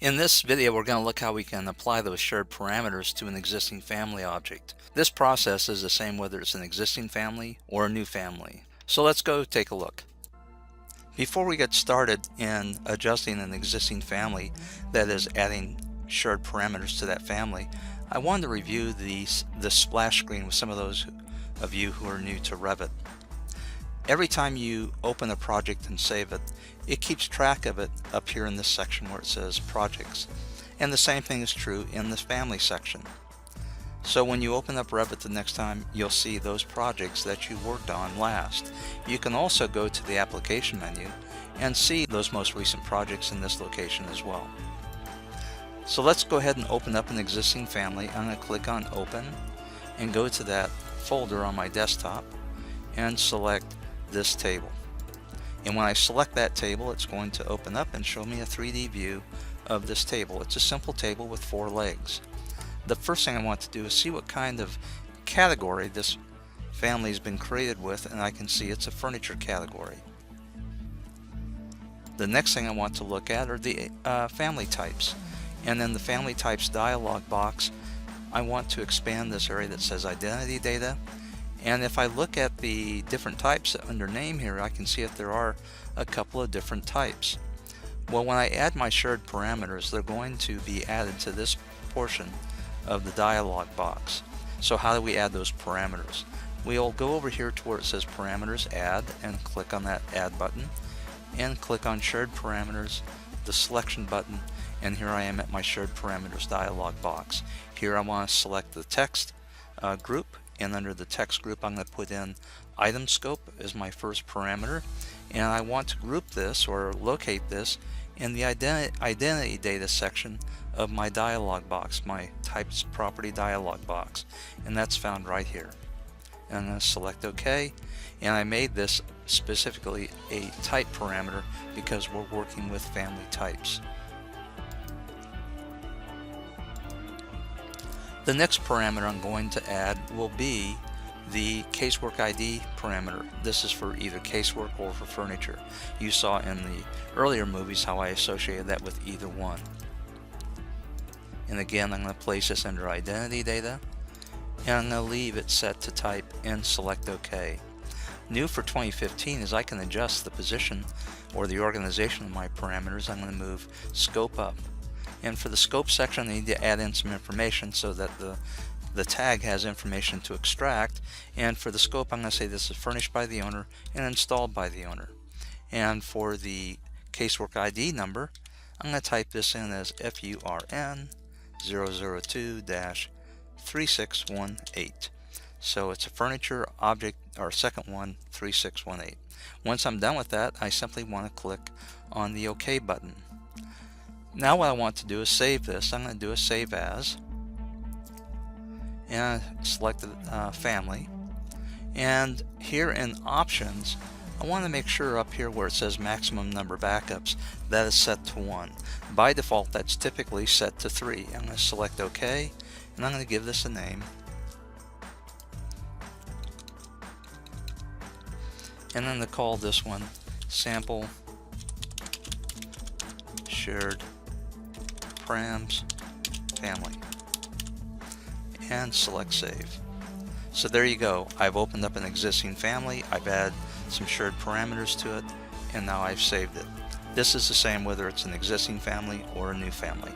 In this video, we're going to look how we can apply those shared parameters to an existing family object. This process is the same whether it's an existing family or a new family. So let's go take a look. Before we get started in adjusting an existing family, that is adding shared parameters to that family, I wanted to review the splash screen with some of those of you who are new to Revit. Every time you open a project and save it, it keeps track of it up here in this section where it says projects. And the same thing is true in this family section. So when you open up Revit the next time, you'll see those projects that you worked on last. You can also go to the application menu and see those most recent projects in this location as well. So let's go ahead and open up an existing family. I'm going to click on Open and go to that folder on my desktop and select this table. And when I select that table, it's going to open up and show me a 3D view of this table. It's a simple table with 4 legs. The first thing I want to do is see what kind of category this family has been created with, and I can see it's a furniture category. The next thing I want to look at are the family types. And in the family types dialog box, I want to expand this area that says identity data. And if I look at the different types under name here, I can see that there are a couple of different types. Well, when I add my shared parameters, they're going to be added to this portion of the dialog box. So how do we add those parameters? We'll go over here to where it says parameters, add, and click on that add button, and click on shared parameters, the selection button, and here I am at my shared parameters dialog box. Here I want to select the text group, and under the text group I'm going to put in item scope as my first parameter, and I want to group this or locate this in the identity data section of my dialog box, my types property dialog box, and that's found right here. And I'm going to select OK, and I made this specifically a type parameter because we're working with family types. The next parameter I'm going to add will be the casework ID parameter. This is for either casework or for furniture. You saw in the earlier movies how I associated that with either one. And again, I'm going to place this under identity data, and I'm going to leave it set to type and select OK. New for 2015 is I can adjust the position or the organization of my parameters. I'm going to move scope up. And for the scope section, I need to add in some information so that the tag has information to extract. And for the scope, I'm going to say this is furnished by the owner and installed by the owner. And for the casework ID number, I'm going to type this in as FURN 002-3618. So it's a furniture object, or second one, 3618. Once I'm done with that, I simply want to click on the OK button. Now what I want to do is save this. I'm going to do a save as, and I select the family, and here in options I want to make sure up here where it says maximum number of backups that is set to 1. By default that's typically set to 3. I'm going to select OK, and I'm going to give this a name, and I'm going to call this one sample shared params family, and select save. So there you go. I've opened up an existing family, I've added some shared parameters to it, and now I've saved it. This is the same whether it's an existing family or a new family.